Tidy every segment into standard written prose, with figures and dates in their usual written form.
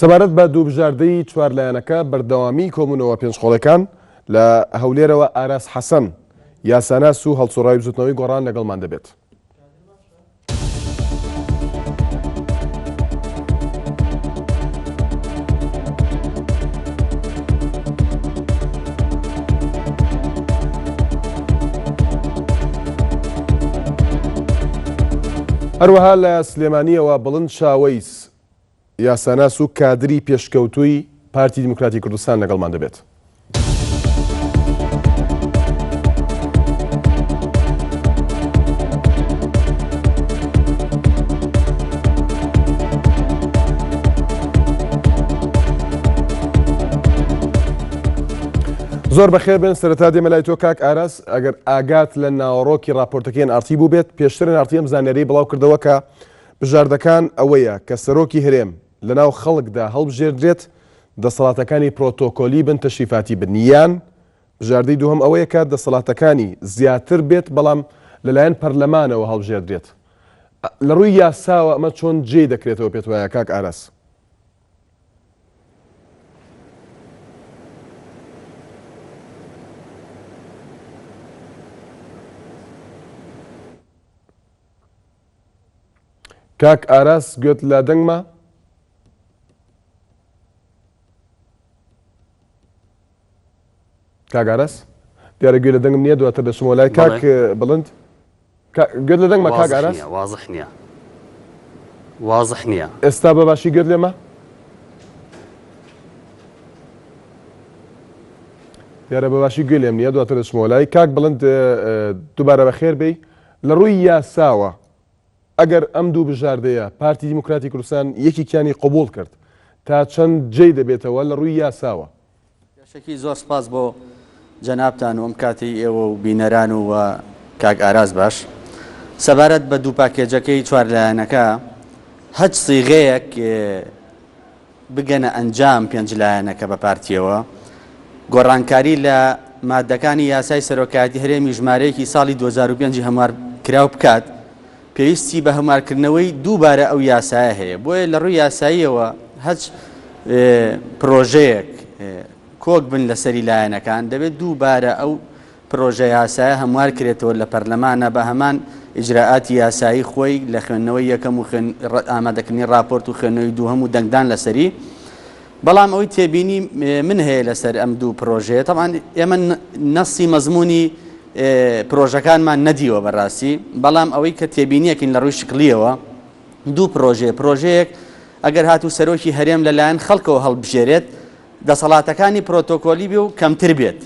سەبارەت بە دووبژاردەی چوارلایەنەکە بەردەوامی کۆمونەوە پێنجخۆڵەکان لە هەولێرەوە ئاراس حەسەن یاساناس و هەڵسوڕای بزوتنەوەی گۆڕان لەگەڵمان دەبێت. هەروەها لە سلێمانیەوە بڵند شاوەیس یاساناس و کادری پێشکەوتووی پارتی دیموکراتی کوردستان لەگەڵمان دەبێت. زۆر بەخێر بن سەرەتا دێمە لای تۆ کاک ئاراس ئەگەر ئاگات لە ناوەڕۆکی راپۆرتەکەیان ئارتی بوو بێت پێشترن ئارتیم زانیاری بڵاو کردەوە کە بژاردەکان ئەوەیە کە سەرۆکی هەرێم لەناو خەڵکدا هەڵبژێردرێت دەسەڵاتەکانی پرۆتۆکۆلی بن تەشریفاتی بن یان بژاردەی دووهەم ئەوەیە کە دەسەڵاتەکانی زیاتر بێت بەڵام لەلایەن پەرلەمانەوە هەڵبژێردرێت. لە ڕووی یاساوە ئەمە چۆن جێ دەکرێتەوە پێت وایە کاک ئاراس؟ کاک ئاراس گوێت لە دەنگمە؟ کاک ئاراس دیارە گوێ لە دەنگم نییە دواتر دەچمەوە لای کاک بڵند گوێت لە دەنگمە کاک ئاراس؟ واضح نییە واضح نییە ئێستا بەباشی گوێت لێمە؟ دیارە بەباشی گوێ لێم نییە دواتر دەچمەوە لای کاک بڵند دووبارە بەخێر بێی لە ڕووی یاساوە ئەگەر ئەم دوو بژاردەیە پارتی دیموکراتی کوردستان یەکێکیانی قبوڵ کرد تا چەند جێی دەبێتەوە لە ڕووی یاساوە؟ شەکی زۆر سپاس بۆ جەنابتان و ئەم کاتی ئێوە و بینەران و کاک ئاراس باش. سەبارەت بە دوو پاکێجەکەی چوارلایەنەکە هەچ سیغەیەک بگەنە ئەنجام پێنجلایەنەکە بە پارتیەوە گۆڕانکاری لە مادەکانی یاسای سەرۆکایەتی هەرێمی ژمارەیەکی ساڵی 2005 هەموار کراو بکات پێویستی بە هەموارکردنەوەی دووبارە ئەو یاسایە هەیە. بۆیە لە ڕووی یاساییەوە هەچ پرۆژەیەک کۆک بن لەسەری لایەنەکان دەبێت دووبارە ئەو پرۆژە یاسایە هەموار کرێتەوە لە پەرلەمانە بە هەمان ئیجراعاتی یاسایی خۆی لە خوێندنەوەی یەکەم و ئامادەکردنی راپۆرت و خوێندنەوەی دووهەم و دەنگدان لەسەری. بەڵام ئەوەی تێبینی من هەیە لەسەر ئەم دوو پرۆژەیە تەمان ئێمە نەسی مەزموونی پرۆژەکانمان نەدیوە بەڕاستی، بەڵام ئەوەی کە تێبینیەکەین لە ڕووی شکلیەوە دوو پرۆژەیەک ئەگەر هاتوو سەرۆکی هەرێم لەلایەن خەڵکەوە هەڵبژێرێت دەسەڵاتەکانی پرۆتۆکۆلی بێ و کەمتر بێت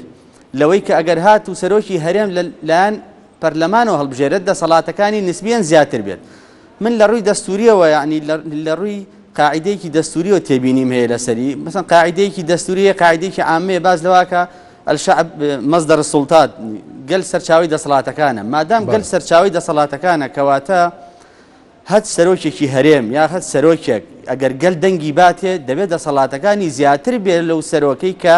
لەوەی کە ئەگەر هاتوو سەرۆکی هەرێم لەلایەن پەرلەمانەوە هەڵبژێرێت دەسەڵاتەکانی نسبیان زیاتر بێت. من لە ڕووی دەستوریەوە یعنی لە ڕووی قاعدەیەکی دەستوریەوە تێبینیم هەیە لەسەری مثلا قاعدەیەکی دەستوریە قاعدەیەکی عامەیە باز لەواکە الشعب مصدر السلطات گەل سەرچاوی دەسەڵاتەکانە مادام گەل سەرچاوی دەسەڵاتەکانە کەواتە هەت سەرۆکێکی هەرێم یا هەت سەرۆکێک ئەگەر گەل دەنگی باتێ دەبێت دەسەڵاتەکانی زیاتر بێت لەو سەرۆکەی کە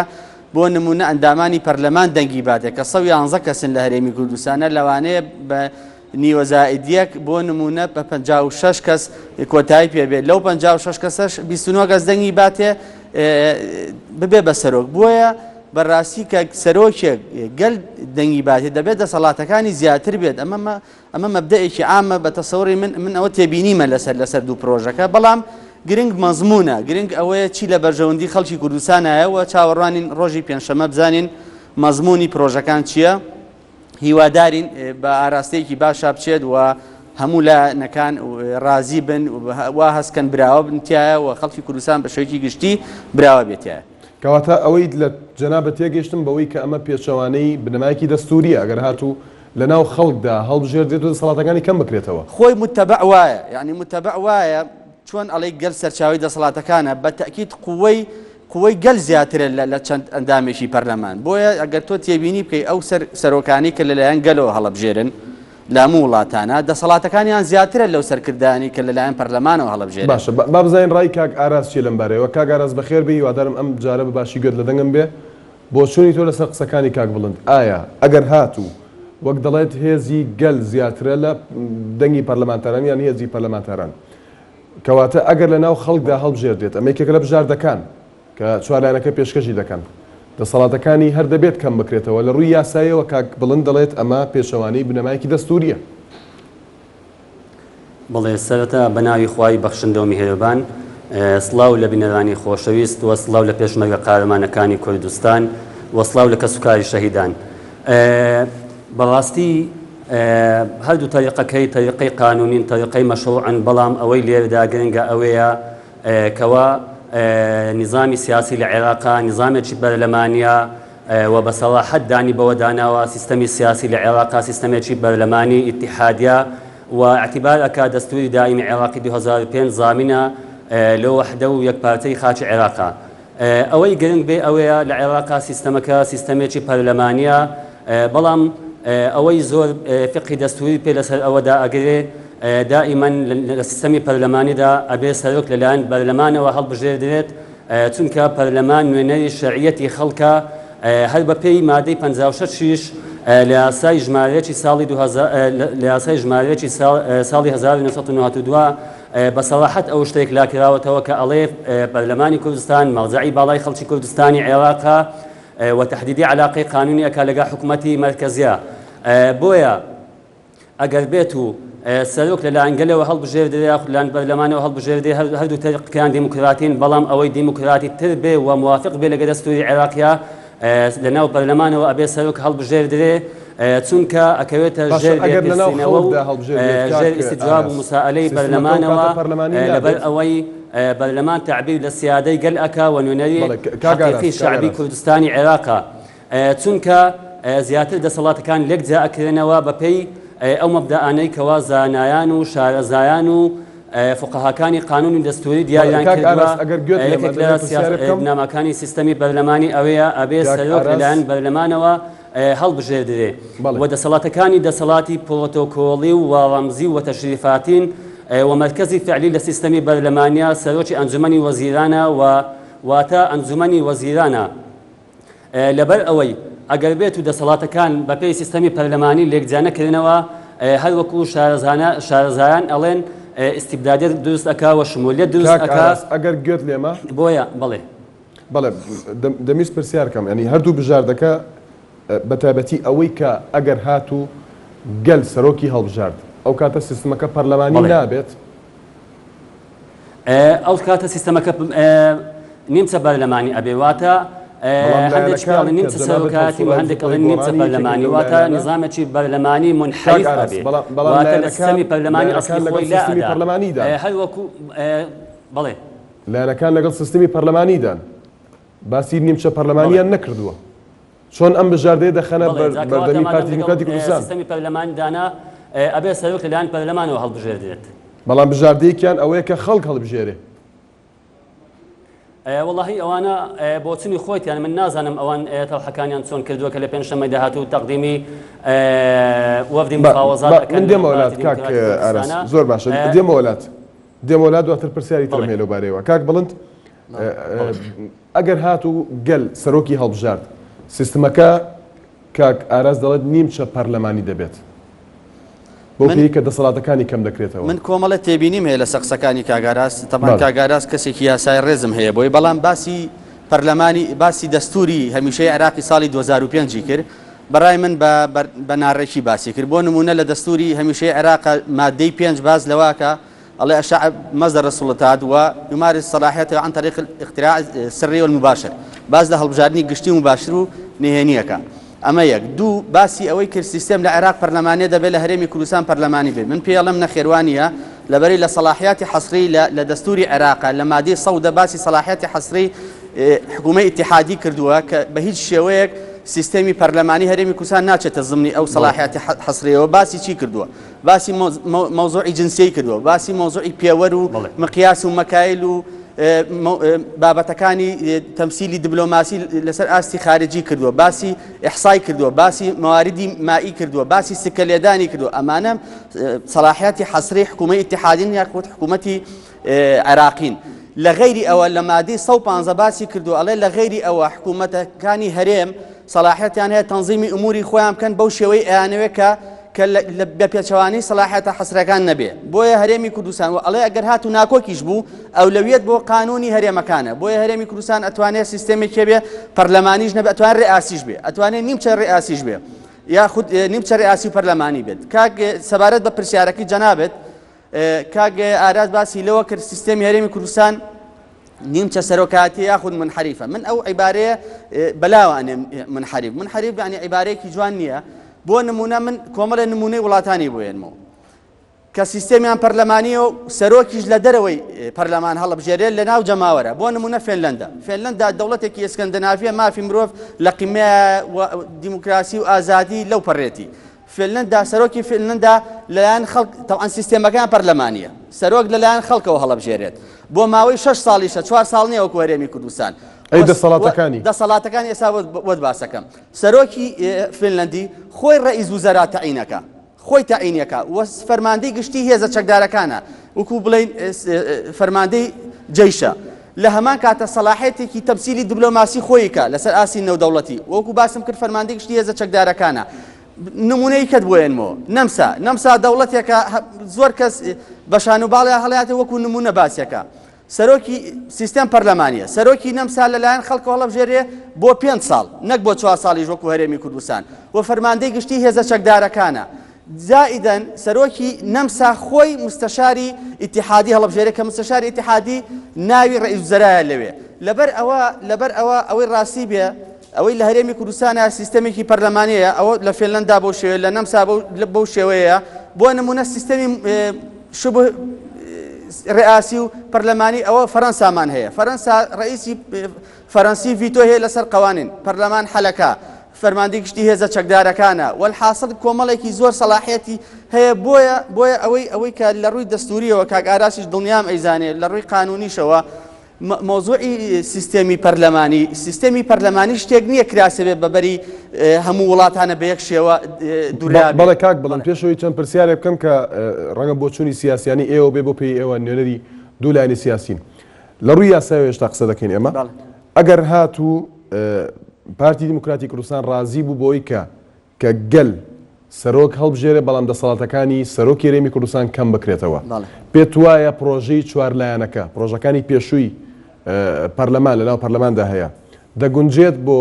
بۆ نمونە ئەندامانی پەرلەمان دەنگی باتێت کە 11 کەسن لە هەرێمی کوردستانە لەوانەیە بە نیوە زائیدیەک بۆ نمونە بە 56 کەس کۆتایی پێبێت لەو 56 کەسەش 29 کەس دەنگی باتێ ببێ بە سەرۆک. بۆیە بەڕاستی کە سەرۆکێک گەل دەنگی باتێ دەبێت دەسەڵاتەکانی زیاتر بێت. ئەمە مەبدەئێکی عامە بە تەسەوری من ئەوە تێبینیمە لەسەر دوو پرۆژەکە، بەڵام گرنگ مەزمونە، گرنگ ئەوەیە چی لە بەرژەوەندی خەڵکی کوردستانایەوە چاوەڕوانین ڕۆژی پێنجشەمە بزانین مەزمونی پرۆژەکان چییە، هیوادارین بە ئاراستەیەکی باشا بچێت و هەموو لایەنەکان ڕازی بن وا هەستکەن براوە بنتیایە و خەڵکی کوردستان بە شێوەیەکی گشتی براوە بێتایە. کەواتە ئەوەی لە جەنابەت تێگەیشتم بەوەی کە ئەمە پێچەوانەی بنەمایەکی دەستوریە ئەگەر هاتوو لەناو خەڵکدا هەڵبژێردرێت و دەسەڵاتەکانی کەم بکرێتەوە. خۆی متەبع وایە، یعنی متەبع وایە چۆن ئەڵەی گەل سەرچاوی دەسەڵاتەکانە بە تەکید قووەی گەل زیاترە لە چەند ئەندامێکی پەرلەمان. بۆیە ئەگەر تۆ تێبینی بکەی ئەو سەرۆکانی کە لەلایەن گەلەوە هەڵبژێرن لە هەموو وڵاتانە دەسەڵاتەکانیان زیاترە لەو سەرکردانی کە لەلایەن پەرلەمانەوە هەڵبژێرن. باشە با بزانین ڕای کاک ئاراس چیە لەم بارەیەوە. کاک ئاراس بەخێر بێی، وادارم ئەم جارە بەباشی گوێت لە دەنگم بێ بۆ چوونی تۆ لەسەر قسەکانی کاک بڵند. ئایا ئەگەر هاتوو وەک دەڵێت هێزی گەل زیاترە لە دەنگی پەرلەمانتاران یان هێزی پەرلەمانتاران کەواتە ئەگەر لە ناو خەڵکدا هەڵبژێردێت ئەمەیەکێک لە بژاردەکان کە چوارلایەنەکە پێشکەشی دەکەن دەسەڵاتەکانی هەر دەبێت کەم بکرێتەوە لە ڕووی یاساییەوە کاک بڵند دەڵێت ئەمە پێشەوانەی بنەمایەکی دەستوریە. بەڵێ سەرەتا بە ناوی خوای بەخشندە و میهرەبان سڵاو لە بینەرانی خۆشەویست وە سڵاو لە پێشمەرگە قارەمانەکانی کوردستان وە سڵاو لە کەسوکاری شەهیدان. بەڕاستی هەردوو تەریقەکەی تەریقەی قانونین تەریقەی مەشروعن بەڵام ئەوەی لێرەدا گرنگە ئەوەیە کەوا نظامی سیاسی لە عێراقا نظامێکی بەرلەمانیە و بەسەڵاحەت دانی بەوە داناوە سیستەمی سیاسی لە عێراقا سیستەمێکی بەرلەمانی ئیتیحادیە و اعتبار ئەکا دەستوری دائیمی عێراقی 2005 زامینە لە وەحدە و یەکپارتەی خاچی عێراقا. ئەوەی گرنگ بێ ئەوەیە لە عێراقا سیستەمەکە سیستەمێکی پەرلەمانیە بەڵام ئەوەی زۆر فقی دەستوری پێ لەسەر ئەوەدا ئەگرێ دائیمەن لە سیستەمی پەرلەمانیدا ئەبێ سەرۆک لەلایەن بەرلەمانەوە هەڵبژێردرێت چونکە پەرلەمان نوێنەری شەرعیەتی خەڵکە هەر بە پێی مادەی 56 لە یاسای ژمارەیەکی ساڵی 1992 بەسەڵاحەت ئەو شتێک لاکراوەتەوە کە ئەڵێ پەرلەمانی کوردستان مەرجعی باڵای خەڵکی کوردستانی عێراقا و تحديدي علاقة قانونية كالجا حكومتي مركزية بويا أجر بيتو سلوك للأنجلة وهل بجير دي أخذ لان برلمان وهل بجير دي هردو طريق كان ديمقراطيين بلام أوي ديمقراطي تربي وموافق بلقى دستوري عراقية لناو برلمان وأبي سلوك هل بجير دي تونكا أكويتا جير دي السيناو جير استجواب ومساءلة برلمان لبر أوي برلمان تعبير للسيادة قل أكا ونونري حقيقي شعبي كردستاني عراقا تونكا زيادة دسالات كان لك جاء كرنوا ببي أو مبدأاني كوا زانایان و شارەزایان و فقهاکانی قانونی دەستوری دیاریان کردووە یەکێک لە بنامەکانی سیستەمی بەرلەمانی ئەوەیە ئەبێ سەرۆک لەلایەن بەرلەمانەوە هەڵبژێردرێ و دەسەڵاتەکانی دەسەڵاتی پرۆتۆکۆڵی و ڕەمزی و تەشریفاتین ومركزي فعلي للسيستمي برلمانيا سروتي أنجمني وزيرانا واتا أنجمني وزيرانا لبر أوي أقربيتو دا صلاة كان ببي سيستمي برلماني ليك جانا كرنوا هل وكو شارزان ألين استبدادية درست أكا وشمولية درست أكا أقر قلت لي ما بويا بلي دميس برسيار كم يعني هردو بجاردكا بتابتي أويكا أقر هاتو قل سروكي هالبجارد أو كاتا سيستمك برلماني نابت أو كاتا سيستمك نيمسا برلماني أبي واتا هندك بيال نيمسا سروكاتي وهندك نيمسا برلماني واتا نظامتي برلماني منحرف أبي واتا السيستمي برلماني أصلي خوي لا أدا هل وكو بلي لأن كان لقل سيستمي برلماني دان باسي نيمسا برلمانيا نكردوه شون أم بجاردي دخنا بردمي بارتي ديمقراطي كردستان سيستمي برلماني دانا أبي سلوك لان برلمان وهل بجيردت بلان بجاردي كان أويك خلق هل بجيري والله أوانا بوتسني خويت يعني من ناس أنا أوان تلحكاني أنتون كردوا كله بينش ما يدهاتو تقديمي وفد مفاوضات من ديم أولاد كاك أرس زور باشا ديم أولاد وقت البرسياري ترمي له باريوا كاك بلنت أجر هاتو قل سروكي هل بجارد سيستمكا كاك أرس دلد نيمشة برلماني دبيت بۆ کە دەسەڵاتەکانی کەم دەکرێتەوە من کۆمەڵە تێبینیم هەیە لە سەقسەکانی کاگاراس تەمان کاگاراس کەسێکی یاسای ڕێزم هەیە بۆی بەڵام باسی پەرلەمانی باسی دەستوری هەمیشەی عێراقی ساڵی 2005 کرد بەڕای من بە ناڕێکی باسی کرد بۆ نمونە لە دەستوری هەمیشەی عێراق مادەی 5 باز لەواکە الله الشعب مصدر السلطات ويمارس صلاحيته عن طريق الاختراع السري والمباشر باز له البجارني قشتي مباشر نهنيكا اما يك دو باسي اوي كر سيستم العراق برلماني دبل هرمي كردستان برلماني به من بيلمنا خيروانيه لبري لصلاحيات حصري لدستوري عراق لما دي صوده باسي صلاحيات حصري حكومه اتحادي كردوها بهيج شويك سيستمي برلماني هرمي كردستان ناتشت الضمني او صلاحيات حصريه وباسي شي كردوها باسي موضوعي جنسي كردوها باسي موضوعي بيورو مقياس ومكايل بابەتەکانی تەمسیلی دیبلۆماسی لەسەر ئاستی خارجی کردووە باسی ئیحسای کردووە باسی مەواردی مائی کردووە باسی سکەلێدانی کردووە ئەمانە سەلاحیاتی حەسری حکومەتی ئیتیحادین یاخود حکومەتی عێراقین لە غەیری ئەوە لە مادەی 115 باسی کردووە ئەڵێ لە غەیری ئەوە حکومەتەکانی هەرێم سەلاحیەتیان هەیە تەنظیمی ئوموری خۆیان بکەن بەو شێوەی ئەیانەوێت بە پێچەوانی سەلاحیەتە حەسرەکان نەبێ بۆیە هەرێمی کوردستان و ئەڵێ ئەگەر هاتو ناکۆکیش بوو ئەولەویەت بۆ قانونی هەرێمەکانە بۆیە هەرێمی کوردستان ئەتوانێت سیستێمێکی بێ پەرلەمانیش نەبێ ئەتوانێت ڕێئاسیش بێ ئەتوانێت نیمچە ڕێئاسیش بێ یاخود نیمچە ڕێئاسی و پەرلەمانی بێت کاک سەبارەت بە پرسیارەکەی جەنابێت کاک ئاراز باسی لەوە کرد سیستێمی هەرێمی کوردستان نیمچە سەرۆکاتی یاخود منحریفە من ئەو عیبارەیە بەلاوانێ منحریف یعنی عیبارەیەکی جوان نییە بۆ نمونە من کۆمەڵە نمونەی وڵاتانی بۆێنمەوە کە سیستێمیان پەرلەمانیە و سەرۆکیش لە دەرەوەی پەرلەمان هەڵبژێرێت لە ناو جەماوەرە بۆ نمونە فێنلەندا دەوڵەتێکی ئێسکەندنافیە مافی مرۆڤ لە قیمە دیموکراسی و ئازادی لەو پەڕێتی فێنلەندا سەرۆکی فێنلەندا لەلایەن خەڵک تەوان سیستێمەکان پەرلەمانیە سەرۆک لەلایەن خەڵکەوە هەڵبژێرێت بۆ ماوەی 6 ساڵیشە 4 ساڵ نییە وەکو هەرێمی کوردستان ئەی دەسەڵاتەکانی ئێستا وەت باسەکەم سەرۆکی فینلەندی خۆی ڕئیس وزەرا تەعینەکە خۆی تەعینەکە وە فەرماندەی گشتی هێزە چەکدارەکانە وەکو بڵێن فەرماندەی جەیشە لە هەمان کاتە سەلاحێتێکی تەمسیلی دیبلۆماسی خۆیکە لەسەر ئاسی نێودەوڵەتی وەکو باسم کرد فەرماندەی گشتی هێزە چەکدارەکانە نمونەی کەت بۆێنمەوە نەمسا دەوڵەتێکە زۆر کەس بەشان و باڵی هەڵیاتێ وەکو نمونە باسیەکە سەرۆکی سیستەم پەرلەمانیە سەرۆکی نەمسا لەلایەن خەڵکەوە هەڵبژێرێ بۆ 5 ساڵ نەک بۆ 4 ساڵیش وەکو هەرێمی کوردستان و فەرماندەی گشتی هێزە چەکدارەکانە زائیدەن سەرۆکی نەمسا خۆی مستەشاری ئیتیحادی هەڵبژێرێ کە مستەشاری ئیتیحادی ناوی ڕئیس وزەرایە لەوێ لەبەر ئەوە ئەوەی ڕاستی بێ ئەوەی لە هەرێمی کوردستانە سیستەمێکی پەرلەمانیەیە ئەوە لە فێنلەندا بۆ شێوەیە لە نەمسا بەو شێوەیە بۆ نمونە سیستەمی شبه ڕئاسی و پەرلەمانی ئەوە فەرەنسامان هەیە فەرەنسا ڕئیسی فەرەنسی ڤیتۆ هەیە لەسەر قەوانین پەرلەمان حەلەکە فەرماندەی گشتی هێزە چەکدارەکانە والحاصل کۆمەڵێکی زۆر سەلاحیەتی هەیە بۆیە ئەوەی کە لە ڕووی دەستوریەوە کاک ئاراسیش دڵنیام ئەیزانێت لە ڕووی قانونیشەوە مۆزوعی سیستەمی پەرلەمانی شتێک نییە کراسەبێ بەبەری هەموو وڵاتانە بە یەک شێوە دووریا بەڵێ کاک بڵم پێشەوەی چەند پرسیارێک بکەم کە ڕەنگە بۆ چوونی سیاسیانی ئێوە بێ بۆ پێی ئێوە نوێنەری دوو لایەنی سیاسین لە ڕووی یاساوی هێشتا قسە دەکەین ئێمە ئەگەر هاتوو پارتی دیموکراتی کوردستان ڕازی بوو بۆی کە گەل سەرۆک هەڵبژێرێ بەڵام دەسەڵاتەکانی سەرۆکی هەرێمی کوردستان کەم بکرێتەوە پێت وایە پرۆژەی چوارلایەنەکە پرۆژەکانی پێشووی پەرلەمان لەناو پەرلەماندا هەیە دەگونجێت بۆ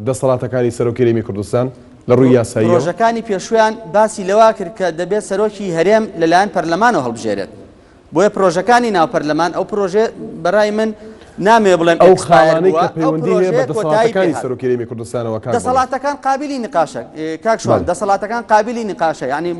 دەسەڵاتەکانی سەرۆکی هەرێمی کوردستان لە ڕووی یاسایی پرۆژەکانی پێشویان باسی لەوا کرد کە دەبێت سەرۆکی هەرێم لەلایەن پەرلەمانەوە هەڵبژێرێت بۆیە پرۆژەکانی ناو پەرلەمان ئەو پرۆژێ بەڕای من نامێ بڵێم ئەو خاڵانەی کە پەیوەندی هەیە بە دەسەڵاتەکانی سەرۆکی هەرێمی کوردستانەوە دەسەڵاتەکان قابلی نقاشە کاکشوان دەسەڵاتەکان قابلی نقاشە یعنی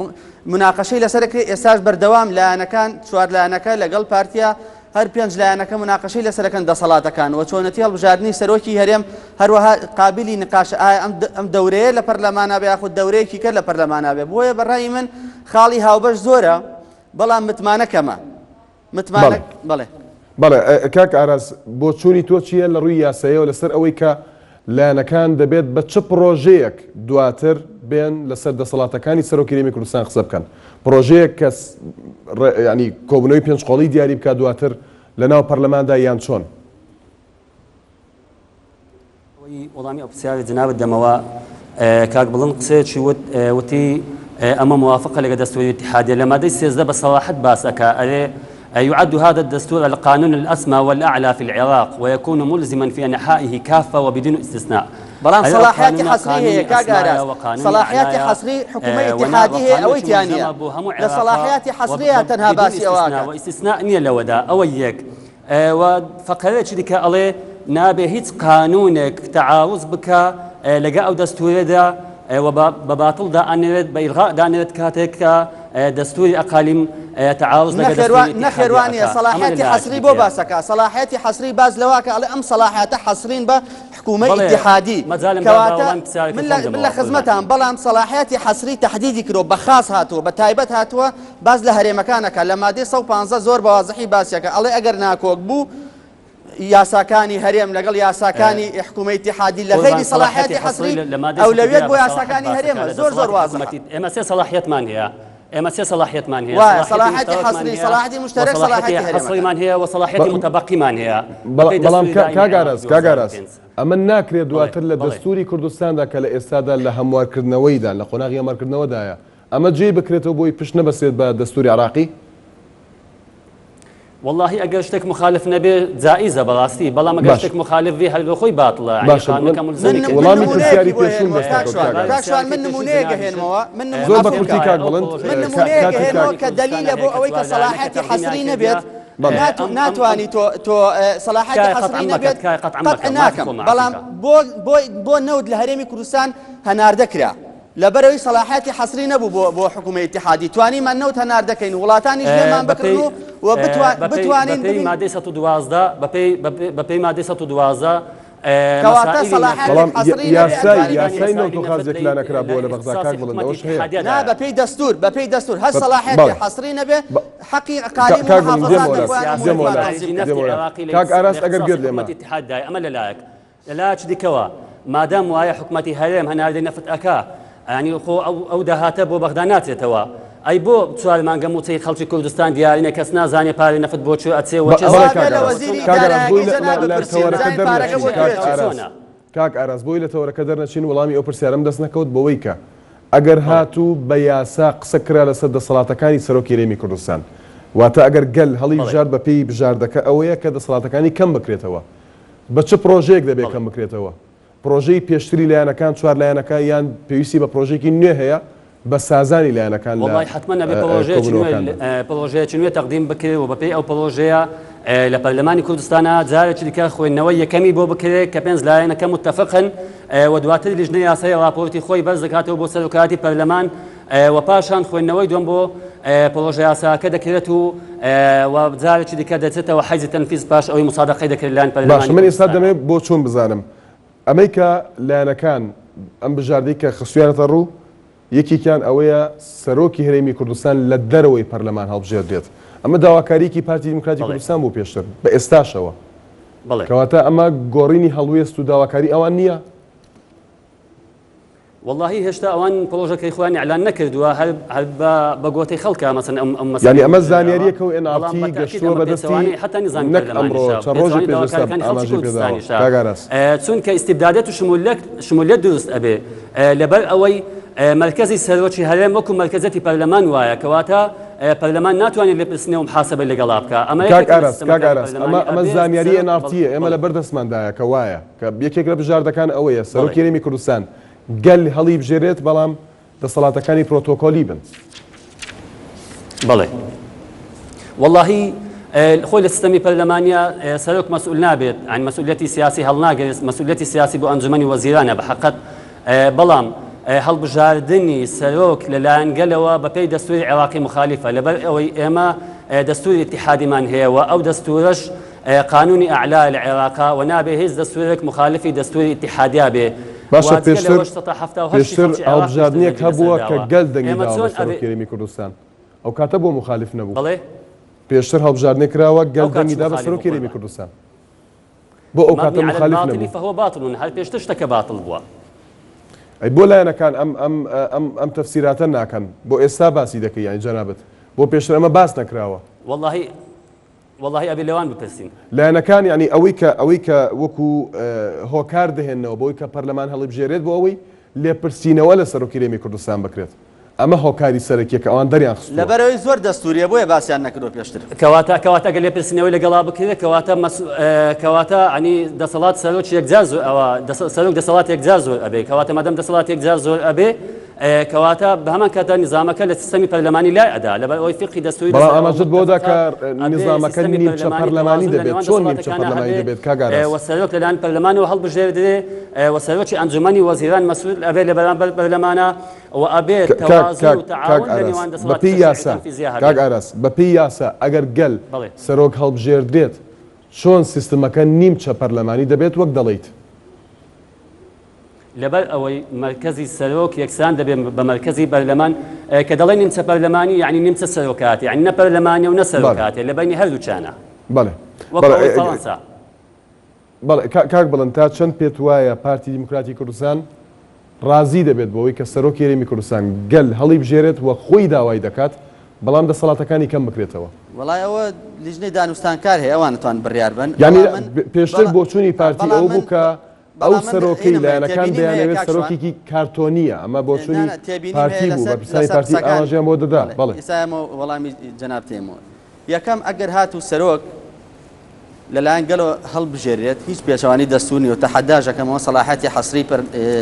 مناقەشەی لەسەرکرێ ئێستاش بەردەوام لایەنەکان چوار لایەنەکە لەگەڵ پارتیا هەر 5 لایەنەکە مناقەشەی لەسەرەکەن دەسەڵاتەکان و چۆنەتی هەڵبژاردننی سەرۆکی هەرێم هەروەها قابلی نقاشە ئایا ئەم دەورەیە لە پەرلەمانە بێ یاخود دەورەیەکی کە لە پەرلەمانە بێ بۆیە بەڕای من خاڵی هاوبەش زۆرە بەڵام متمانەکەمە بەڵێ بەڵێ کاک ئاراس بۆ چوونی تۆ چییە لە ڕووی یاساییەوە لەسەر ئەوەی کە لایەنەکان دەبێت بە چ پرۆژەیەک دواتر بێن لەسەر دەسەڵاتەکانی سەرۆکی هەرێمی کوردستان قسە بکەن پرۆژەیەک کە ینی کۆبنەوەی پێنجقۆڵی دیاری بکات دواتر لەناو پەرلەماندا یان چۆن وەڵامی ئەو پرسیاری جنابەت دەمەوە کاک بڵند قسەیەکی وتی ئەمە موافقة لەگە دەستوری اتحادیە لە مادەی 13 بصراحة باسەکە ئەرێ يعد هذا الدستور القانون الأسمى والأعلى في العراق ويكون ملزما في أنحائه كافة وبدون استثناء بلان صلاحيات حصرية كاغاراس صلاحيات حصري حكومة اتحادية أو ثانية لصلاحيات حصرية تنها باسي أواكا واستثناء نية لودا أويك وفقريت شديك عليه نابه هيت قانونك تعارض بك لقاء دستور دا وبباطل دا أنرد بإلغاء دا أنرد كاتك دستور أقاليم تعارض نخيروانية صلاحيات حصري بو باسكا صلاحيات حصري باز لواكا على أم صلاحيات حصرين بحكومة اتحادي من خدمتها بلام صلاحيات حصري تحديدي كرو بخاص هاتو بتايبت هاتو باز لهري مكانك لما دي صوب انزا زور بوازحي باسكا على أجر ناكوك بو یاساکانی هەرێم لەگەڵ یاساکانی حکومەی اتحادی لە غەیری صلاحیەتی حەسری ئەولەویەت بۆ یاساکانی هەرێمە زۆر واضح ئێمە سێ صلاحیەتمان هەیە ئێمە سێ صلاحیەتمان هەیە صلاحیەتی حەسری صلاحیەتی مشترک صلاحیەتی حەسریمان هەیە و صلاحیەتی متبەقیمان هەیە بەڵام کاگاراس ئەمە ناکرێت دواتر لە دەستوری کوردستاندا کە لە ئێستادا لە هەموارکردنەوەیدا لە قۆناغی هەموارکردنەوەدایە ئەمە جێ بکرێتەوە بۆی پشت نەبەسێت بە دەستوری عراقی؟ والله ئەگەر شتێک مخالف نەبێ جائزە بەڕاستی، بەڵام ئەگەر شتێک مخالف بێ هەرخۆی باتڵە. وەڵامی پرسیاری پێشوم کاکشوان من نمونەیەک هێنمەوە، من زۆر بە کورتی کاک بڵند من نمونەیەک هێنمەوە کە دەلیلە بۆ ئەوەی کە سەلاحەتی حەسری نەبێت. ناتوانی تۆ سەلاحەتی حەسری نەبێت قەتع ناکەم، بەڵام بۆ نەود لە هەرێمی کوردستان هەناردەکرا لەبەرەوەی سەلاحەتی حەسری نەبوو بۆ حکومەتی اتحادی، توانیمان نەوت هەناردەکەین، وڵاتانیش لێمان بکڕن و بتوانین بەپێی مادەی 112 بەپێی مادەی 112 کەواتە سەلاحەتی حەسری یاسای نەوتۆخازێک لا نەکرا بۆ لە بەغدا کاک بڵند ئەوەش هەیە. نا بەپێی دەستور هەر سەلاحەتی حەسری نەبێ حەقی قالی کاک ئاراس ئەگەر گرت لێمە ئەمە لەلایەک لەلایەک دیکەوە مادام وایە حکومەتی هەرێم هەناردەی نەفت ئەکا، ینی خۆ ئەو داهاتە بۆ بەغدا ناچێتەوە. ئەی بۆ چوار مانگە موچەی خەڵکی کوردستان دیارینە کەس نازانێ پارەی نەفت بۆ چێ ئەچێ کاک ئاراس بۆی لە تەوەرەکە دەرنەچین وەڵامی ئەو پرسیارەم دەست نەکەوت بەوەی کە ئەگەر هاتوو بە یاسا قسە کرا لەسەر دەسەڵاتەکانی سەرۆکی هەرێمی کوردستان، واتە ئەگەر گەل هەڵی بژار بەپێی بژاردەکە ئەوەیە کە دەسەڵاتەکانی کەم بکرێتەوە. بە چه پرۆژەیەک دەبێت کەم بکرێتەوە؟ پرۆژەی پێشتری لایەنەکان چوار لایەنەکە یان پێویستی بە پرۆژێکی نوێ هەیە بە سازانی لایەنەکان؟ وڵای حتمما نەبێت پرۆژەیەکی نوێ تەقدیم بکرێت و بەپێی ئەو پرۆژەیە لە پەرلەمانی کوردستانە جارێکی دیکە خوێندنەوەی یەکەمی بۆ بکرێت کە پێنج لایەنەکە متتەفقن و دواتر لیژنەی یاسای راپۆرتی خۆی بەرز دەکاتەوە بۆ سەرۆکاتی پەرلەمان و پاشان خوێندنەوەی دوم بۆ پرۆژە یاساکە دەکرێت و جارێکی دیکە دەچێتەوە حەیزی تەنفیز پاش ئەوەی مسادقەی دەکرێت لایەن پەرلەمانی. باش من ئێستا دەمێت بۆ چۆن بزانم ئەمەی کە لایەنەکان ئەم بژاردەی کە خستویانەتە ڕوو یەکێکیان ئەوەیە سەرۆکی هەرێمی کوردستان لە دەرەوەی پەرلەمان هەڵبژێردرێت. ئەمە داواکاریکی پارتی دیموکراتی کوردستان بوو پێشتر بە ئێستاشەوە، کەواتە ئەمە گۆڕینی هەڵوێست و داواکاری ئەوان نییە؟ واللهی هێشتا ئەوان پرۆژەکەی خۆیان ئەعلان نەکردووە هەر بە گۆتەی خەڵکە مەسەن یعنی ئەمە زانیاریەکە و NRT گەشتووە بەدەستی نەک ئەمڕۆ چەند ڕۆژێک پێشتر ئاماژەی پێداوە کاک ئاراس. چونکە ئیستیبدادێت و شمولیت دروست ئەبێ لەبەر ئەوەی مرکزی سەرۆکی هەرێم وەکو مرکزەتی پەرلەمان وایە، کەواتە پەرلەمان ناتوانێت لێ پرسنێ و محاسبەی لەگەڵا بکە. کاک ئاراس ئەمە زانیاری NRTە ئێمە لە بەردەستماندایە کە وایە کە یەکێک لە بژاردەکان ئەوەیە سەرۆکی هەرێمی کوردستان گەل هەڵی بژێرێت بەڵام دەسەڵاتەکانی پرۆتۆکۆلی بن. بەڵێ واللهی خۆی لە سیستەمی پەرلەمانیا سەرۆک مەسئول نابێت، عن مەسئولیەتی سیاسی هەڵناگرێت، مەسئولیەتی سیاسی بۆ ئەنجومەنی وەزیرانە بەحەقەت، بەڵام هەڵبژاردننی سەرۆک لەلایەن گەلەوە بەپێی دەستوری عێراقی مخالیفە، لەبەر ئەوەی ئێمە دەستوری اتحادیمان هەیە و ئەو دەستورەش قانونی ئەعلا لە عێراقا و نابێ هیچ دەستورێک مخالفی دەستوری اتحادیا بێ. باشە پێشتر هەڵبژاردنێک هەبووە کە گەل دەنگیداوە سەرۆکی هەرێمی کوردستان، ئەو کاتە بۆ مخالف نەبوو. بەڵێ پێشتر هەڵبژاردنێک کراوە گەل دەنگیدا بە سەرۆکی هەرێمی کوردستان، بۆ ئەو کاتە مخالف نەبوو. فهو باطل هەر پێشتر شتەکە باطل بووە. ئەی بۆ لایەنەکان ئەم تەفسیراتە ناکەن بۆ ئێستا باسی دەکەی یانی جەنابەت بۆ پێشتر ئەمە باس نەکراوە؟ والله ئەبێ لەوان بپرسین لایەنەکان یعنی ئەوەی کە وەکو هۆکار دەهێنەوە بۆی کە پەرلەمان هەڵی بژێرێت بۆ ئەوەی لێپرسینەوە لە سەرۆکی هەرێمی کوردستان بکرێت. ئەمە هۆکاری سەرەکیەکە ئەوان دەریان خستووە لەبەرەوەی زۆر دەستوریە بۆیە باسییان نەکردو پێشتر. کەواتە گەل لێپرسینەوەی لەگەڵا بکرێت کەواتە ئەنی دەسەڵات سەرۆکی یەکجار زۆر ئەوە سەرۆک دەسەڵات یەکجار زۆر ئەبێ، کەواتە مادەم دەسەڵات یەکجار زۆر ئەبێ کەواتە بە هەمان کاتە نظامەکە لە سیستەمی پەرلەمانی لای ئەدا لەبەر ئەوەی فقی دەستوری بەڵام ئاماژت بۆدا کە نظامەکە نیمچە پەرلەمانی دەبێت. چۆن نیمچە پەرلەمانی دەبێت کاک ئاراس؟ وەسەرۆک لەلایەن پەرلەمانەوە هەڵبژێردرێ وەسەرۆکی ئەنجومەنی وەزیران مەسئول ئەبێ لە بەرامبەر پەرلەمانە و ئەبێت تەوازن و تەعاون لەنێوان دەسەڵات. کاک ئاراس بەپێی یاسا ئەگەر گەل سەرۆک هەڵبژێردرێت چۆن سیستەمەکە نیمچە پەرلەمانی دەبێت وەک دەڵێیت؟ لەبەر ئەوەی مرکزی سەرۆک یەکسان دەبێت بە مرکزی پەرلەمان کە دەڵێن نیمچە پەرلەمانی یعنی نیمچە سەرۆکاتی، یعنی نە پەرلەمانی و نە سەرۆکاتی، لە بینی هەردوو چانە. بەڵێ فەڕەنسا. بەڵێ کاک بڵند تا چەند پێت وایە پارتی دیموکراتی کوردستان ڕازی دەبێت بۆەوەی کە سەرۆکی هەرێمی کوردستان گەل هەڵی بژێرێت و خۆی داوای دەکات بەڵام دەسەڵاتەکانی کەم بکرێتەوە؟ وڵای ئەوە لیژنەی دانوستانکار هەیە ئەوان نتوان بڕیار بن. یعنی پێشتر بۆچوونی پارتی ئەو بوو کە ئەو سەرۆکەی لایەنەکان دەیانەوێت سەرۆکێکی کارتۆنیە ئەمە بۆ چوونی پارتی بوو بە پرسانی پارتی ئاماژەیان بۆ دەدا. بەڵێ ئێستا وەڵامی جەناب تێمەوە یەکەم ئەگەر هاتوو سەرۆک لەلایەن گەلۆ هەڵبژێرێت هیچ پێچەوانی دەستوری و تەحەداژەکەمەوە سەلاحەتی حەسری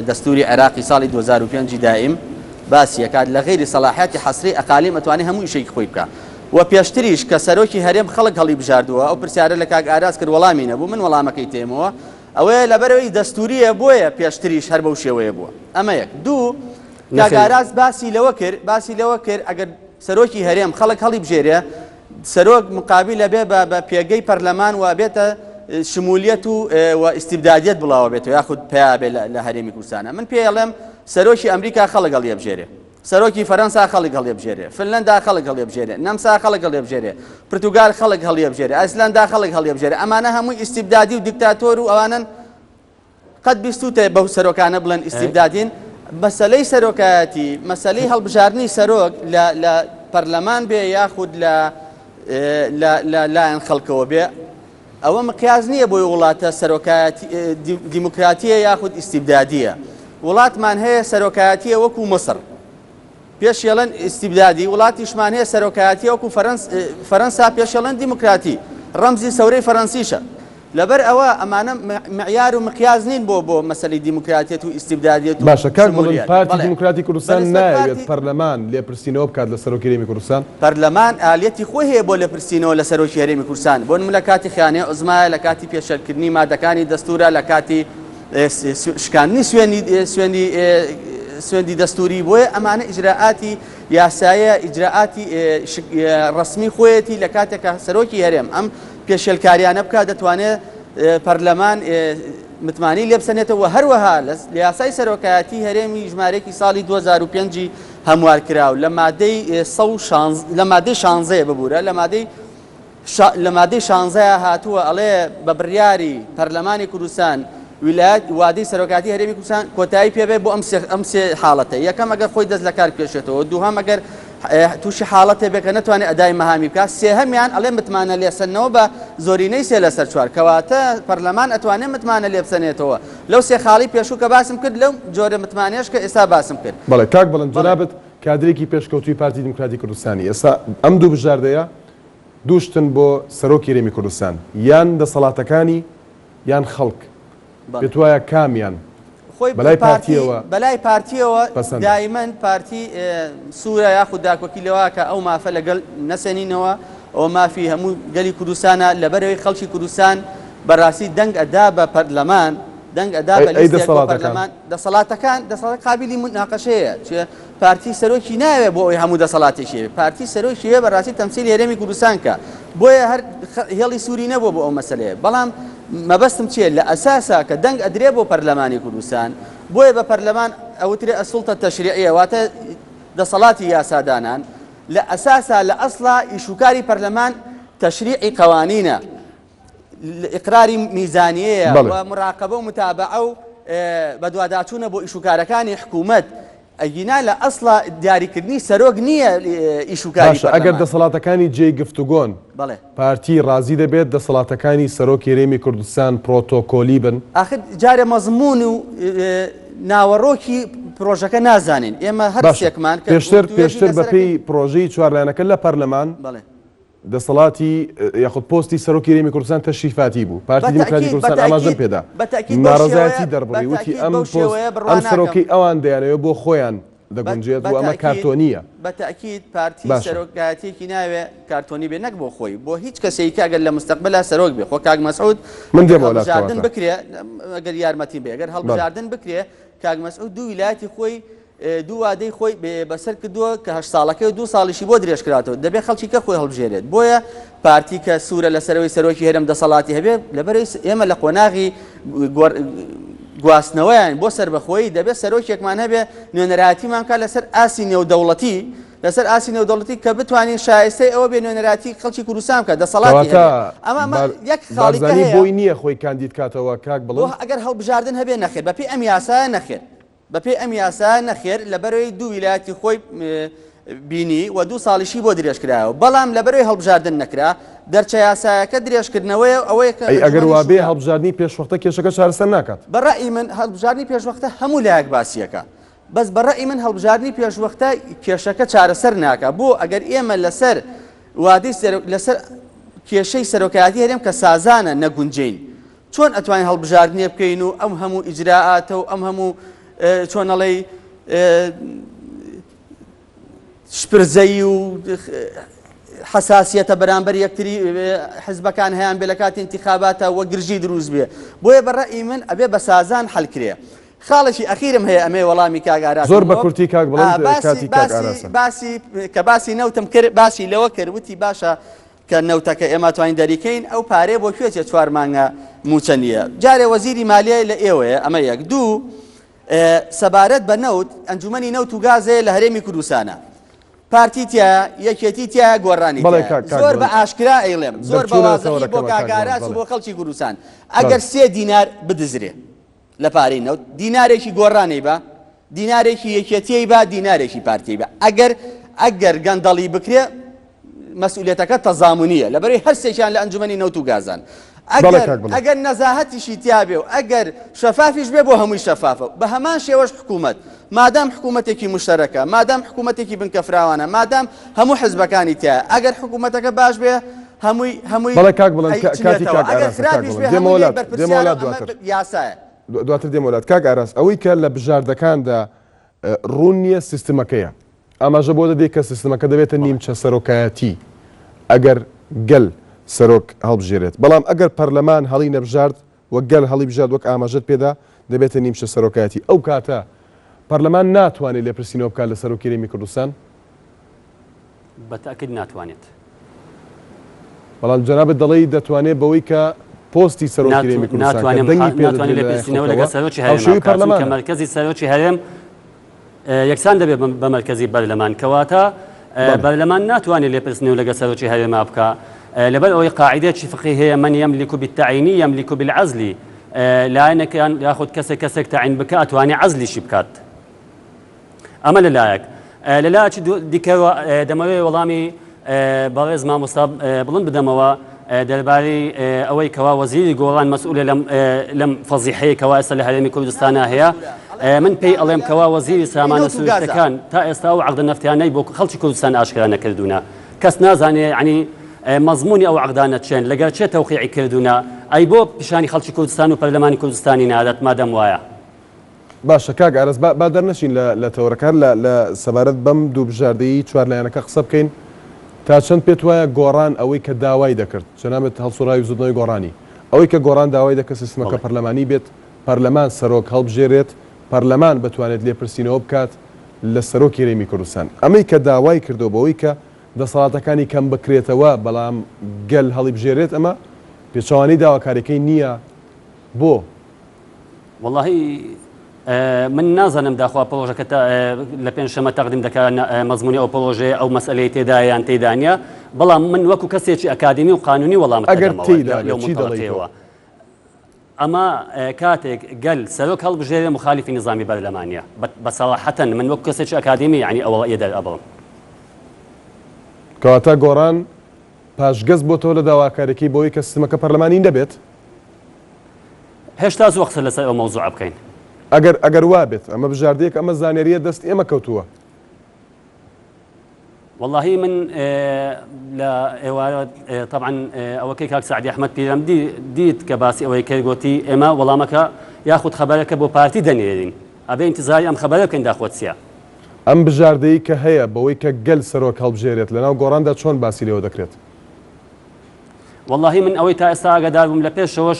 دەستوری عێراقی ساڵی 2005 دائیم باسی یەکات لە غیری سەلاحەتی حەسری ئەقالیم ئەتوانێت هەموو ئیشێکی خۆی بکە و پێشتریش کە سەرۆکی هەرێم خەڵک هەڵی بژاردووە ئەو پرسیارە لە کاک ئاراس کرد وەڵامی نەبوو من وەڵامەکەی تێمەوە ئەوەیە لەبەرەوەی دەستوریە بۆیە پێشتریش هەر بەو شێوەیە بووە ئەمە یەک دوو کاک ئاراس باسی لەوە کرد ئەگەر سەرۆکی هەرێم خەڵک هەڵی بژێرێ سەرۆک مقابلە بێ بە پێگەی پەرلەمان و بێتە شمولیەت و ئیستیبدادیەت بڵاوە بێتەوە یاخود پیا بێ لە هەرێمی کوردستانە من پێڵێم سەرۆکی ئەمریکا خەڵک هەڵی بژێرێ سەرۆکی فەرەنسا خەڵک هەڵی بژێرێ فنلەندا خەڵک هەڵی بژێرێ نەمسا خەڵک هەڵی بژێرێ پرتوگال خەڵک هەڵی بژێرێ ئایسلەندا خەڵک هەڵی بژێرێ ئەمانە هەمووی ئیستیبدادی و دیکتاتۆر و ئەوانن قەت بیستوتە بەو سەرۆکانە بڵێن ئیستیبدادین مەسەلەی سەرۆکایەتی مەسەلەی هەڵبژاردننی سەرۆک لە پەرلەمان بێ یاخود لایەن خەڵکەوە بێ ئەوە مقیاز نییە بۆی وڵاتە سەرۆکایەتی دیموکراتیە یاخود ئیستیبدادیە وڵاتمان هەیە سەرۆکایەتیە وەکو مەسر پێشێڵەن ئیستیبدادی وڵاتیشمان هەیە سەرۆکایەتی وەکو فەرەنسا پێشێڵەن دیموکراتی ڕەمزی سەورەی فەرەنسیشە لەبەر ئەوە ئەمانە معیار و مقیاز نین بۆ مەسەلەی دیموکراتیەت و ئیستیبدادیەت و باشە کاک بڵێن پارتی دیموکراتی کوردستان نایەوێت پەرلەمان لێپرسینەوە بکات لە سەرۆکی هەرێمی کوردستان پەرلەمان ئالەتی خۆی هەیە بۆ لێپرسینەوە لە سەرۆکی هەرێمی کوردستان بۆ نمونە لە کاتی خیانەیە عوزمایە لە کاتی پێشەرکردنی مادەکانی دەستورە لە کاتی شکاندنی سوێندی دەستوری بۆیە ئەمانە ئیجراعاتی یاسایە ئیجراعاتی ڕسمی خۆیەتی لە کاتێکە سەرۆکی هەرێم ئەم پێشێلکاریانە بکات دەتوانێت پەرلەمان متمانی لێ بسەنێتەوە هەروەها لە یاسای سەرۆکایەتی هەرێمی ژمارەیەکی ساڵی 2005 هەموار کراو لە مادەی 16 ببوورە لە مادەی 16 هاتووە ئەڵێ بە بڕیاری پەرلەمانی کوردستان ویلایەت وادەی سەرۆکاتی هەرێمی کوردستان کۆتایی پێبێ بۆ ئەم سێ حاڵەتە یەکەم ئەگەر خۆی دەست لە کار پێشێتەوە دووهەم ئەگەر تووشی حاڵەتێ بێ کە نەتوانێت ئەدای مەهامی بکات سێهەمیان ئەڵێ متمانە لێسەنەوە بە زۆرینەی سێ لەسەر چوار کەواتە پەرلەمان ئەتوانێت متمانە لێ بسەنێتەوە لەو سێ خاڵی پێشوو کە باسم کرد لەو جۆرە متمانێش کە ئێستا باسم کرد. بەڵێ کاک بڵند جەنابەت کادرێکی پێشکەوتوی پارتی دیموکراتی کوردستانی ئێستا ئەم دوو بژاردەیە دووشتن بۆ سەرۆکی هەرێمی کوردستان یان دەسەڵاتەکانی یان خەڵک پێت وایە کامیان بەلای پارتیەوە دایمەن پارتی سوورە یاخود داکۆکیلەوە کە ئەو مافە لەگەڵ نەسەنینەوە ئەو مافی هەموو گەلی کوردستانە لەبەرەوەی خەڵکی کوردستان بەڕاستی دەنگ ئەدا بە پەرلەمان دەنگ ئەدا بە پەرلەمان دەسەڵاتەکان قابلی مناقەشەیە پارتی سەرۆکی ناوێت بۆ ئەوی هەموو دەسەڵاتێکی پارتی سەرۆکیە بەڕاستی تەمسیلی هەرێمی کوردستان کە بۆیە هەر هێڵی سووری نەبوو بۆ ئەو مەسەلەیە بەڵام مەبەستم چیە لە ئەساسا کە دەنگ ئەدرێ بۆ پەرلەمانی کوردستان بۆیە بە پەرلەمان ئەوترێ ئەسوڵتە تەشریعیە واتە دەسەڵاتی یاسادانان لە ئەساسا لە ئەسڵا ئیشوکاری پەرلەمان تەشریعی قەوانینە ئیقراری میزانیەیە و مراقبە و متابعە و بەدواداچوونە بۆ ئیشوکارەکانی حکوومەت ئەگینا لە ئەسڵا دیاریکردنی سەرۆک نییە ئیشوکاری ئەگەر دەسەڵاتەکانی جێی گفتوگۆن پارتی ڕازی دەبێت دەسەڵاتەکانی سەرۆکی هەرێمی کوردستان پرۆتۆکۆلی بن ئاخر جارێ مەزمون و ناوەڕۆکی پرۆژەکە نازانین ئێمە هەرسێکمان پێشتر بەپێی پرۆژەی چوارلایەنەکە لە پەرلەمان دەسەڵاتی یاخود پۆستی سەرۆکی هەرێمی کوردستان تەشریفاتی بوو پارتی دیموکراتی کوردستان ئاماژەم پێدا ناڕەزایەتی دەربڕی وتی ئەم سەرۆکی ئەوان دەیانەوە بۆ خۆیان دەگونجێت بۆ ئەمە کارتۆنیە بەتەکید پارتی سەرۆکایەتێکی ناوێ کارتۆنی بێ نەک بۆ خۆی بۆ هیچ کەسێکی ئەگەر لە مستەقبەلا سەرۆک بێ خۆ کاک مەسعود من هەڵبژاردن بکرێ ئەگەر یارمەتی بێ ئەگەر هەڵبژاردن بکرێ کاک مەسعود دوو ویلایەتی خۆی دوو وادەی خۆی بەسەر کردووە کە 8 ساڵەکەی 2 ساڵیشی بۆ درێژکراتەوە دەبێت خەڵکی کە خۆی هەڵبژێرێت بۆیە پارتی کە سوورە لەسەرەوەی سەرۆکی هەرێم دەسەڵاتی هەبێت لەبەرەوەی ئێمە لە قۆناغی گواستنەوەیان بۆ سەربەخۆیی دەبێت سەرۆکێکمان هەبێ نوێنەراتیمان کات لەسەر ئاسی نێودەوڵەتی لەسەر ئاسی نێودەوڵەتی کە بتوانین شایستەی ئەوە بێ نوێنەراتی خەڵکی کوردستان بکات دەسەڵاتی ئەمە یەک خاڵی بۆی نییە خۆی کاندید کاتەوە کاک بڵێ ئەگەر هەڵبژاردن هەبێ نەخێر بەپێی ئەم یاسایە نەخێر بەپێی ئەم یاسایە نەخێر لەبەرەوەی دوو ویلایەتی خۆی بینی و 2 ساڵیشی بۆ درێژکرایەوە بەڵام لەبەرەوەی هەڵبژاردن نەکرا دەرچە یاسایەکە درێژکردنەوەی ئەوەیە کە ئەگەر وابێ هەڵبژاردننی پێشوەختە کێشەکە چارەسەر ناکات بەڕای من هەڵبژاردننی پێشوەختە هەموو لایەک باسیەکە بەس بەڕای من هەڵبژاردننی پێشوەختە کێشەکە چارەسەر ناکە بۆ ئەگەر ئێمە لەسەر وادەی لەسەر کێشەی سەرۆکایەتی هەرێم کە سازانە نەگونجین چۆن ئەتوانین هەڵبژاردننیە بکەین و ئەم هەموو ئیجراءاتە و ئەم هەموو چۆنەڵێ شپرزەی و حساسیەتە بەرامبەر یەکتری حزبەکان هەیان بێ لە کاتی انتخاباتە وە گرژی دروست بێ بۆیە بەڕای من ئەبێ بە سازان حەلکرێ خاڵێکی ئەخیرم هەیە ئەمێ وەڵامی کاگارات زۆر بە کورتی کاک بڵند کاتی کاک ئاراسە باسی نەوتم کرد باسی لەوە کرد وتی باشە کە نەوتەکە ئێمە توانین دەریکەین ئەو پارێ بۆ کوێتێ 4 مانگە موچە نییە جارێ وەزیری مالیە لە ئێوەیە ئەمە یەک دوو سەبارەت بە نەوت ئەنجومەنی نەوت و گازێ لە هەرێمی کوردستانە پارتی تیا یەکێتی تیا گۆڕانی زۆر بە ئاشکرا ئەیڵێم زۆر بەوازەی بۆ کاگاراس و بۆ خەڵکی کوردستان ئەگەر 3 دینار بدزرێ لە پارەی نەوت دینارێکی گۆڕانەی بە دینارێکی یەکێتیەی بە دینارێکی پارتی بە ئەگەر گەندەڵی بکرێ مەسئولیەتەکە تەزامونیە لەبەرەوەی هەر سێکیان لە ئەنجومەنی نەوت و گازان ئەگەر نەزاهەتیشی تیابێ و ئەگەر شەفافیش بێ بۆ هەمووی شەفافە بە هەمان شێوەش حکوومەت مادام حکوومەتێکی مشتەرەکە مادام حکوومەتێکی بنکەفراوانە مادام هەموو حزبەکانی تایە ئەگەر حکوومەتەکە باش بێ هەمووی بەڵێ کاک بڵند کاتی کاک یاسایە دواتر دێمەولات کاک ئاراس ئەوەی کە لە بژاردەکاندا ڕوون نییە سیستمەکەیە ئاماژە بۆ دەدەیت کە سیستمەکە دەبێتە نیمچە سەرۆکایەتی ئەگەر گەل سەرۆک هەڵبژێرێت بەڵام ئەگەر پەرلەمان هەڵی نەبژارد وەک گەل هەڵی بژارد وەک ئاماژەت پێدا دەبێتە نیمچە سەرۆکایەتی ئەو کاتە پەرلەمان ناتوانێت لێپرسینەوە بکات لە سەرۆکی هەرێمی کوردستان بەتاکید ناتوانێت بەڵام جەنابەت دەڵێی دەتوانێت بەوەی کە پۆستی سەرۆکی هەرێمی کوردستان ناتوانێت لێپرسینەوە لەگەڵ سەرۆکی هەرێم کە مەرکەزی سەرۆکی هەرێم یەکسان دەبێت بە مەرکەزی بەرلەمان کەواتە بەرلەمان ناتوانێت لێپرسینەوە لەگەڵ سەرۆکی هەرێما بکە لەبەر ئەوەی قاعدەیەکی فقهی هەیە من يملك بالتعيين يملك بالعزل لایەنێکیان یاخود کەسێک تعین بکە ئەتوانێت عەزلیشی بکات ئەمە لەلایەک لەلایەکی دیکەوە دەمەوێت وەڵامی بەڕێز مامۆستا بڵند بدەمەوە دەربارەی ئەوەی کەوا وەزیری گۆڕان مەسئولە لەم فەزیحەیە کەوا ئێستا لە هەرێمی کوردستانە هەیە من پێی ئەڵێم کەوا وەزیری سامانە سوورتەکان تا ئێستا و عەقدە نەفتیانەی بۆ خەڵکی کوردستان ئاشکرا نەکردوونە کەس نازانێ ینی مەزموونی ئەو عەقدانە چێن لەگەر چێ تەوقیعی کردوونە ئەی بۆ پیشانی خەڵکی کوردستان و پەرلەمانی کوردستانی نادات مادەم وایە باشە کاک ئارەس با دەرنەچین لە تەورەکان لە سەبارەت بەم دوو بژاردەیی 4 لایەنەکە قسە بکەین تا چەند پێت وایە گۆڕان ئەوەی کە داوای دەکرد جەنابەت هەڵسوڕایی زودنەوەی گۆڕانی ئەوەی کە گۆڕان داوای دەکە سیستمەکە پەرلەمانی بێت پەرلەمان سەرۆک هەڵبژێرێت پەرلەمان بتوانێت لێپرسینەوە بکات لە سەرۆکی هەرێمی کوردستان ئەمەی کە داوای کردو بەوەی کە دەسەڵاتەکانی کەم بکرێتەوە بەڵام گەل هەڵی بژێرێت ئەمە پێچەوانەی داواکاریەکەی نییە بۆ واللهی من نازانم داخوا پرۆژەکە لە پێنجشەمە تەقدیم دەکات مەزموونی ئەو پرۆژێ ئەو مەسئلەی تێدایان تێدانە بەڵام من وەکو کەسێکی ئەکادمی و قانونی وەڵام ئەگەر ئەمە کاتێک گەل سەرۆک هەڵبژێرێ مخالیفی نظامی بەرلەمانیە بەسەڵاحەتەن من وەکو کەسێکی ئەکادمی یعنی ئەوە ئێدەر ئەبڵم کەواتە گۆڕان پاشگەز بۆتەوە لە داواکارێکی بۆی کە سیستمەکە پەرلەمانی دەبێت هێشتا زوو قسە لەسەر ئەو مەوزوع بکەین ئەگەر وا بێت ئەمە بژاردەیەک ئەمە زانێریە دەست ئێمە کەوتووە والله من لە ئێوارە طبعا ئەوەکەی کاک سعدی ئەحمەد پیرەم دیت کە باسی ئەوەی کرد گوتی ئێمە وەڵامەکە یاخود خەبەرەکە بۆ پارتی دەنێرین ئەبێ انتزاری ئەم خەبەرە بکەین داخوات چییە ئەم بژاردەیە کە هەیە بەوەی کە گەل سەرۆک هەڵبژێرێت لەناو گۆڕاندا چۆن باسی لێوە دەکرێت والله من ئەوەی تا ئێستا ئاگادار بووم لە پێشەوەش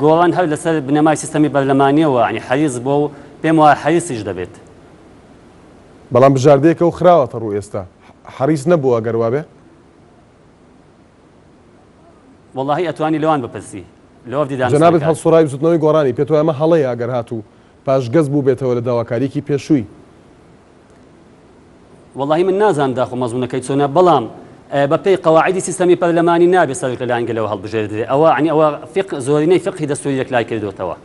گۆڕان هەر لەسەر بنەمای سیستەمی بەرلەمانیەوە ینی حەریز بۆ و پێم وایە حەریسیش دەبێت بەڵام بژاردەیەکە و خراوەتە ڕوو ئێستا حەریز نەبووە ئەگەر وابێ والله ئەتوانی لەوان بپرسی لەوە دیدان جەنابەت هەڵسوڕای زودنەوەی گۆڕانی پێت وایە ئەمە هەڵەیە ئەگەر هاتوو پاشگەز بوو بێتەوە لە داواکاریکی پێشووی والله من نازان داخۆ مەزمونەکەی چۆنە بەڵام بەپێی قەواعیدی سیستەمی پەرلەمانی نابێت سەرۆک لەلایەن گەلەوە هەڵبژێردرێت ئەوە عنی ئەوە زۆرینەی فقهی دەستوریەک لای کردوتەوە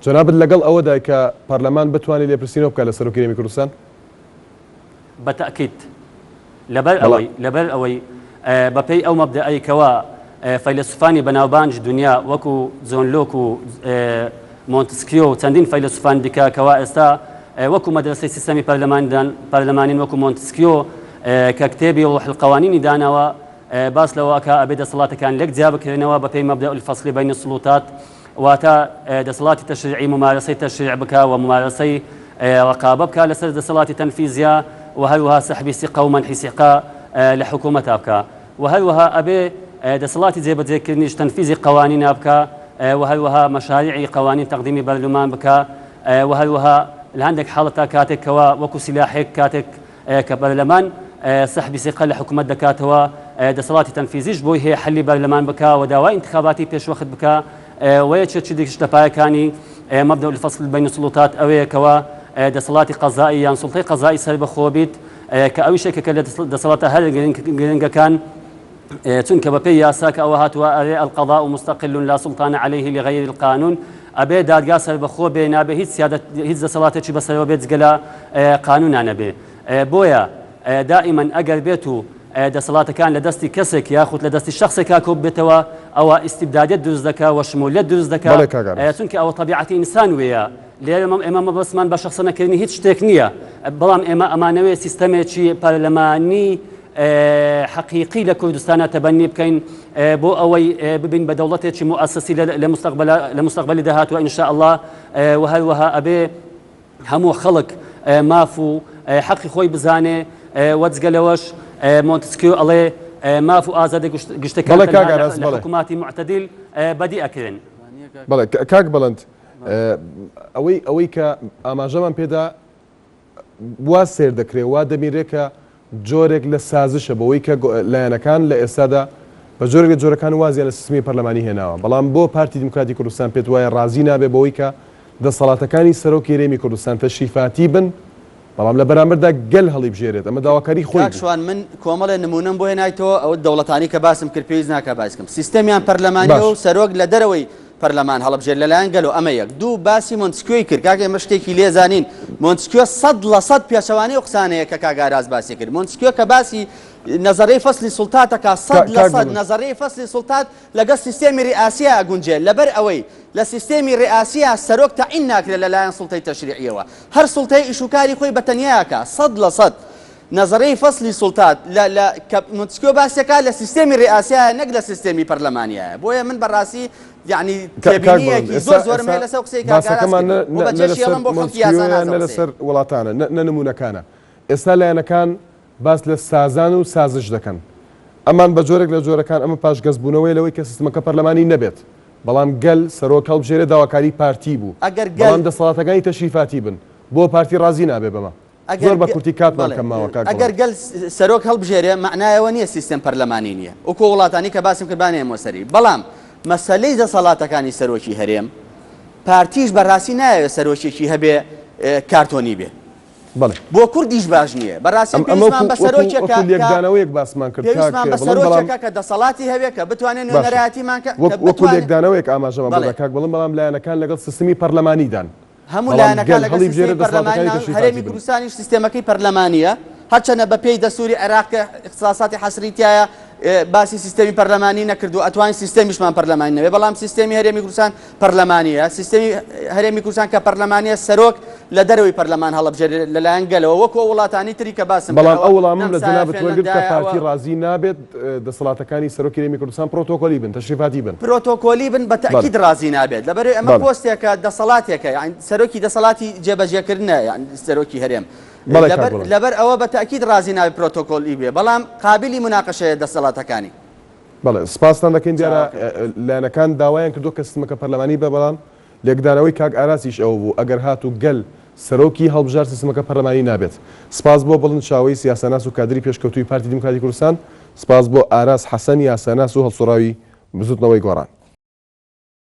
جەنابەت لەگەڵ ئەوەدا کە پەرلەمان بتوانێت لێپرسینەوە بکات لە سەرۆکی هەرێمی کوردستان بتأكيد لبر أوي ببي أو مبدأ كوا فيلسوفاني بناوبانج دنيا وكو زون لوكو مونتسكيو تندين فيلسوفان ديكا كوا استا وكو مدرسة سيستمي برلمانين وكو مونتسكيو ككتابي وروح القوانين دانوا باس لو أكا أبدا صلاة كان لك جاب كرنوا ببي مبدأ الفصل بين السلطات واتا دصلاة التشريعي ممارسة تشريع بك وممارسة رقابة بك لسر دصلاة تنفيذيا وهلوها سحبي سقا ومنحي سقا لحكومة بك وهلوها أبي دصلاة زي بتذكرنيش تنفيذ قوانين بك وهلوها مشاريع قوانين تقديم برلمان بك وهلوها لعندك حالة كاتك وكو سلاحك كاتك كبرلمان سحبي سقا لحكومة دكاتوا دصلاة تنفيذيش بوي هي حل برلمان بك ودواء انتخاباتي بيش وقت بك ويتشديش تباي كاني مبدأ الفصل بين السلطات أوي كوا دصلاة قضائية يعني سلطة قضائي سرب خوبيت كأوي شيء دصلاة هل كان تنك ببي ياساك أو هاتوا القضاء مستقل لا سلطان عليه لغير القانون أبي دادقا سرب خوبي نابي هيت سيادة هيت دصلاة تشي بس وبيت قلا قانون أنا بي بويا دائما أجر بيتو دصلاة كان لدستي كسك ياخذ لدستي الشخص كاكوب بتوا أو استبدادية دزدكا وشمولية دزدكا تنك أو طبيعة إنسان ويا لأن إمام بسمان بشخصنا كرني هيتش تكنية بلام أمانوي سيستمي شيء برلماني حقيقي لكردستان تبني بكين بو أوي ببين بدولته شيء مؤسسي لمستقبل دهات وإن شاء الله وها أبي همو خلق مافو حقي خوي بزانه وتزقلوش مونتسكيو الله مافو آزاد قشتكان الحكومات معتدل بدي أكرن بله كاك بلند أوي كأما جمان بيدا واسير دكري وادميريكا جورك لسازش بوي كلانا كان لإسادة بجورك جورك كان وازي على السيستمي برلماني هنا بلان بو بارتي ديمقراطي كردستان بيتواي رازينا ببوي كا ده صلاة كاني سروكي ريمي كردستان تشريفاتي بن بەڵام لە بەرامبەردا گەل هەڵی بژێرێت ئەمە داواکاری خۆی شوان من کۆمەڵە نمونەم بۆ هێنایتەوە ئەوە دەوڵەتانی کە باسم کرد پێویست ناکە باسکەم سیستەمیان پەرلەمانی و سەرۆک لە دەرەوەی پەرلەمان هەڵبژێر لەلایەن گەل و ئەمە یەک دوو باسی مۆنتسکیۆی کرد کاکە ئێمە شتێکی لێزانین مۆنتسکیۆ 100% پێشەوانەی و قسانەیە کە کاگاراز باسی کرد مۆنتسکیۆ کە باسی نظرية فصل سلطاتك 100% نظرية فصل سلطات لقى سيستم رئاسي أجنجل لبر أوي لسيستم رئاسي السروق تعينك للاين سلطة تشريعية هر سلطة إشوكاري خوي بتنياك 100% نظرية فصل سلطات لا مونتسكيو باسيكا لسيستم رئاسي نقل سيستم برلمانية بويا من براسي يعني كابينية كي زور ما يلا سوق سيكا كمان وبتشي يلا بخمسيا نلسر ولاتانا ننمونا كان إسلا أنا كان باس لە سازان و سازش دەکەن ئەمان بە جۆرێک لە جۆرەکان ئەمە پاش گەزبوونەوەی لەوەی کە سیستمەکە پەرلەمانی نەبێت بەڵام گەل سەرۆک هەڵبژێرێ داواکاری پارتی بوو بەڵام دەسەڵاتەکانی تەشریفاتی بن بۆ پارتی ڕازی نابێ بەمە زۆر بە کورتی کاتمان کەماوە ئەگەر گەل سەرۆک هەڵبژێرێ معنایەوە نییە سیستم پەرلەمانی نییە وەکو وڵاتانی کە باسم کردبانێ مۆسەری بەڵام مەسەلەی دەسەڵاتەکانی سەرۆکی هەرێم پارتیش بەڕاستی نایەوێت سەرۆکێکی هەبێ کارتۆنی بێ بۆ کوردیش باش نییە بەڕاستی پێویستمان بە سەرۆکێک باسمان کرد بە سەرۆکێکە کە دەسەڵاتی هەبێت کە بتوانێت نوێنەرایەتیمان وەکو لێکدانەوەیەک ئاماژەمان بۆ کاک بەڵام لایەنەکان لەگەڵ سیستمی پەرلەمانیدان هەموو لایەنەکان لەگەڵ سیستمی پەرلەمانی هەرێمی کوردستانیش سیستێمەکەی پەرلەمانیە هەرچەنە بە پێی دەستوری عێراق اختصاصاتی حەسریتایە باسی سیستمی پەرلەمانی نەکردو ئەتوانین سیستمیشمان پەرلەمانی نەبێ بەڵام سیستمی هەرێمی کوردستان پەرلەمانیە سیستمی هەرێمی کوردستان کە پەرلەمانیە سەرۆک لە دەرەوەی پەرلەمان هەڵبژێرێت لەلایەن گەلەوە وەکو وڵاتانی تری کە باسم بەڵام ئەو وەڵامم لە جەنابەت وەرگرت کە پارتی ڕازی نابێت دەسەڵاتەکانی سەرۆکی هەرێمی کوردستان پرۆتۆکۆلی بن تەشریفاتی بن پرۆتۆکۆلی بن بە تەکید ڕازی نابێت لەبەرەوەی ئەمە پۆستێکە دەسەڵاتێکە یعنی سەرۆکی دەسەڵاتی جێبەجێکردنە یعنی سەرۆکی هەرێم لەبەر ئەوە بە تەکید ڕازی نابێت پرۆتۆکۆلی بێ بەڵام قابلی مناقەشەیە دەسەڵاتەکانی بەڵێ سپاسان دەکەین دیارە لایەنەکان داوایان کردو کە سیستمەکە پەرلەمانی بە بەڵام لێکدانەوەی کاک ئاراسیش ئەوە بوو ئەگەر هات و گەل سەرۆکی هەڵبژار سیستمەکە پەرلەمانی نابێت سپاس بۆ بڵند شاوەی سیاسەناس و کادری پێشکەوتوی پارتی دیموکراتی کوردستان سپاس بۆ ئاراس حەسەن یاسەناس و هەڵسوڕاوی بزوتنەوەی گۆڕان